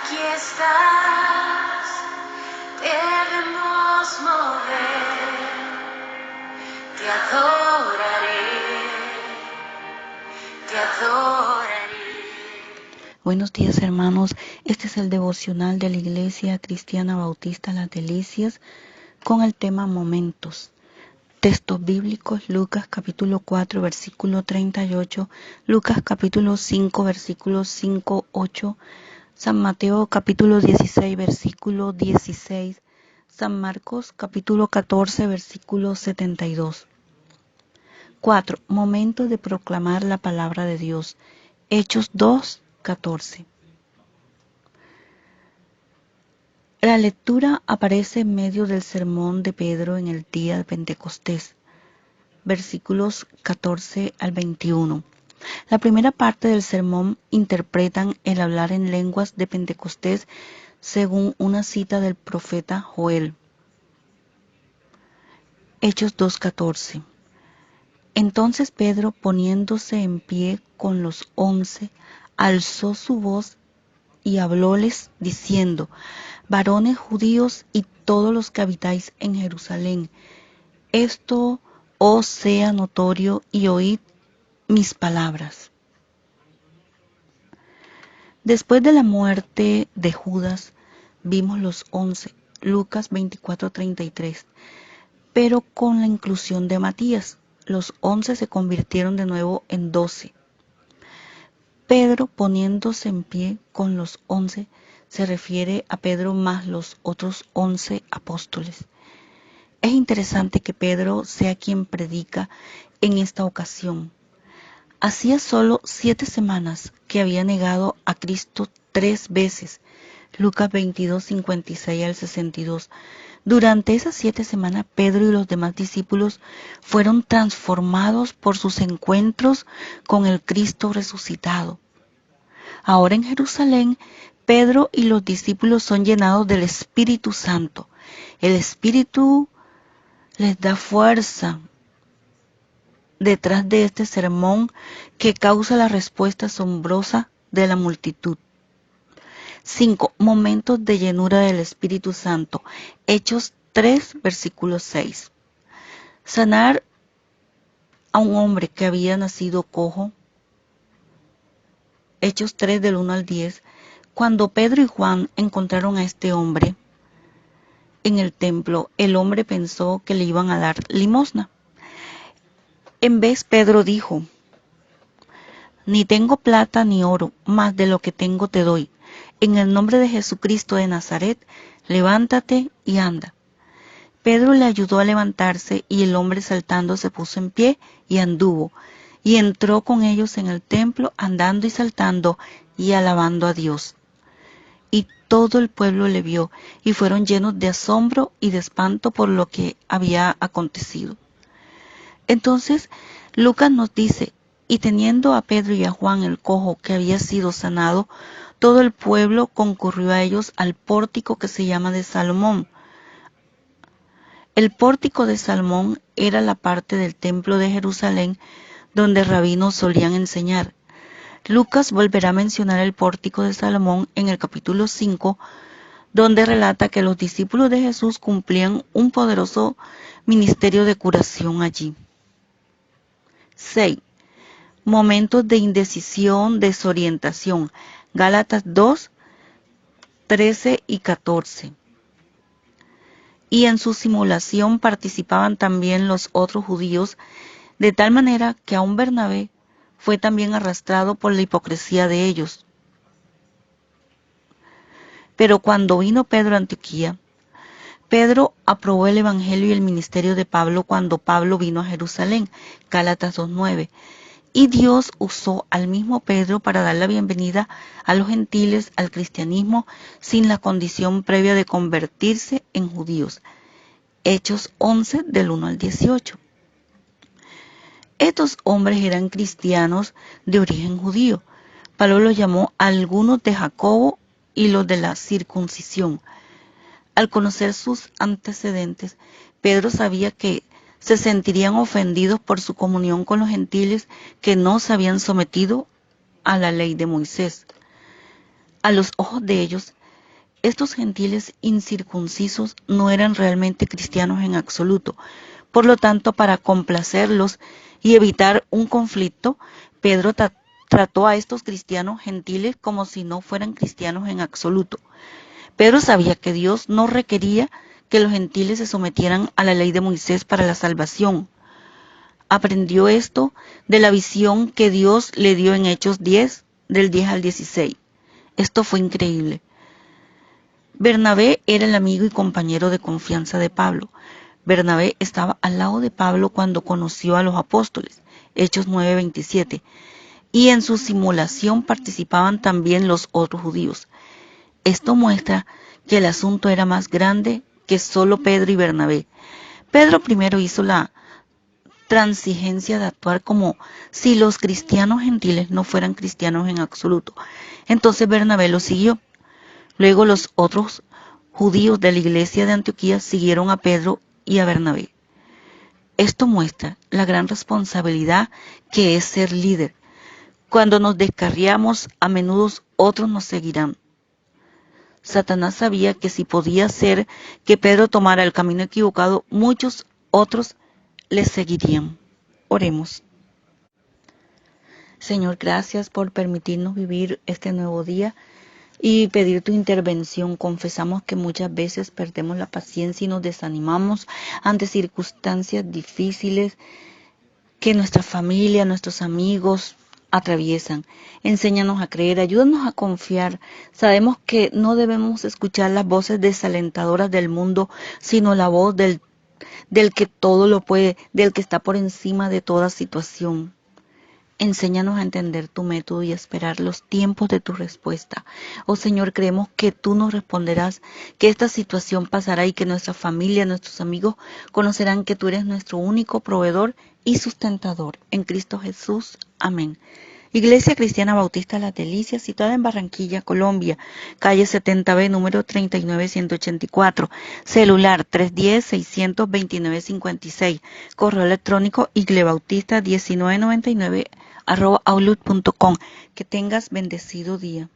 Aquí estás, debemos mover, te adoraré, te adoraré. Buenos días, hermanos. Este es el devocional de la Iglesia Cristiana Bautista Las Delicias con el tema Momentos. Textos bíblicos: Lucas capítulo 4 versículo 38, Lucas capítulo 5 versículos 5, 8, San Mateo capítulo 16 versículo 16, San Marcos capítulo 14 versículo 72. 4. Momento de proclamar la palabra de Dios. Hechos 2, 14. La lectura aparece en medio del sermón de Pedro en el día de Pentecostés, versículos 14 al 21. La primera parte del sermón interpretan el hablar en lenguas de Pentecostés según una cita del profeta Joel. Hechos 2:14. Entonces Pedro, poniéndose en pie con los 11, alzó su voz y hablóles diciendo: varones judíos y todos los que habitáis en Jerusalén, esto os sea notorio y oíd mis palabras. Después de la muerte de Judas, vimos los 11, Lucas 24:33, pero con la inclusión de Matías, los 11 se convirtieron de nuevo en 12. Pedro, poniéndose en pie con los 11, se refiere a Pedro más los otros 11 apóstoles. Es interesante que Pedro sea quien predica en esta ocasión. Hacía solo 7 semanas que había negado a Cristo 3 veces. Lucas 22, 56 al 62. Durante esas 7 semanas, Pedro y los demás discípulos fueron transformados por sus encuentros con el Cristo resucitado. Ahora en Jerusalén, Pedro y los discípulos son llenados del Espíritu Santo. El Espíritu les da fuerza detrás de este sermón que causa la respuesta asombrosa de la multitud. 5. Momentos de llenura del Espíritu Santo. Hechos 3, versículo 6. Sanar a un hombre que había nacido cojo. Hechos 3 del 1 al 10. Cuando Pedro y Juan encontraron a este hombre en el templo, el hombre pensó que le iban a dar limosna. En vez, Pedro dijo: ni tengo plata ni oro, mas de lo que tengo te doy. En el nombre de Jesucristo de Nazaret, levántate y anda. Pedro le ayudó a levantarse y el hombre saltando se puso en pie y anduvo, y entró con ellos en el templo andando y saltando y alabando a Dios. Y todo el pueblo le vio y fueron llenos de asombro y de espanto por lo que había acontecido. Entonces Lucas nos dice: y teniendo a Pedro y a Juan el cojo que había sido sanado, todo el pueblo concurrió a ellos al pórtico que se llama de Salomón. El pórtico de Salomón era la parte del templo de Jerusalén donde rabinos solían enseñar. Lucas volverá a mencionar el pórtico de Salomón en el capítulo 5, donde relata que los discípulos de Jesús cumplían un poderoso ministerio de curación allí. 6. Momentos de indecisión, desorientación. Gálatas 2, 13 y 14. Y en su simulación participaban también los otros judíos, de tal manera que aun Bernabé fue también arrastrado por la hipocresía de ellos. Pero cuando vino Pedro a Antioquía, Pedro aprobó el evangelio y el ministerio de Pablo cuando Pablo vino a Jerusalén. Gálatas 2:9. Y Dios usó al mismo Pedro para dar la bienvenida a los gentiles al cristianismo sin la condición previa de convertirse en judíos. Hechos 11 del 1 al 18. Estos hombres eran cristianos de origen judío. Pablo los llamó algunos de Jacobo y los de la circuncisión. Al conocer sus antecedentes, Pedro sabía que se sentirían ofendidos por su comunión con los gentiles que no se habían sometido a la ley de Moisés. A los ojos de ellos, estos gentiles incircuncisos no eran realmente cristianos en absoluto. Por lo tanto, para complacerlos y evitar un conflicto, Pedro trató a estos cristianos gentiles como si no fueran cristianos en absoluto. Pedro sabía que Dios no requería que los gentiles se sometieran a la ley de Moisés para la salvación. Aprendió esto de la visión que Dios le dio en Hechos 10, del 10 al 16. Esto fue increíble. Bernabé era el amigo y compañero de confianza de Pablo. Bernabé estaba al lado de Pablo cuando conoció a los apóstoles, Hechos 9:27, y en su simulación participaban también los otros judíos. Esto muestra que el asunto era más grande que solo Pedro y Bernabé. Pedro primero hizo la transigencia de actuar como si los cristianos gentiles no fueran cristianos en absoluto. Entonces Bernabé lo siguió. Luego los otros judíos de la iglesia de Antioquía siguieron a Pedro y a Bernabé. Esto muestra la gran responsabilidad que es ser líder. Cuando nos descarriamos, a menudo otros nos seguirán. Satanás sabía que si podía hacer que Pedro tomara el camino equivocado, muchos otros le seguirían. Oremos. Señor, gracias por permitirnos vivir este nuevo día y pedir tu intervención. Confesamos que muchas veces perdemos la paciencia y nos desanimamos ante circunstancias difíciles que nuestra familia, nuestros amigos atraviesan. Enséñanos a creer, ayúdanos a confiar. Sabemos que no debemos escuchar las voces desalentadoras del mundo, sino la voz del que todo lo puede, del que está por encima de toda situación. Enséñanos a entender tu método y a esperar los tiempos de tu respuesta. Oh Señor, creemos que tú nos responderás, que esta situación pasará y que nuestra familia, nuestros amigos conocerán que tú eres nuestro único proveedor y sustentador. En Cristo Jesús. Amén. Iglesia Cristiana Bautista Las Delicias, situada en Barranquilla, Colombia, calle 70B, número 39184, celular 310-629-56, correo electrónico iglebautista1999 @outlook.com. Que tengas bendecido día.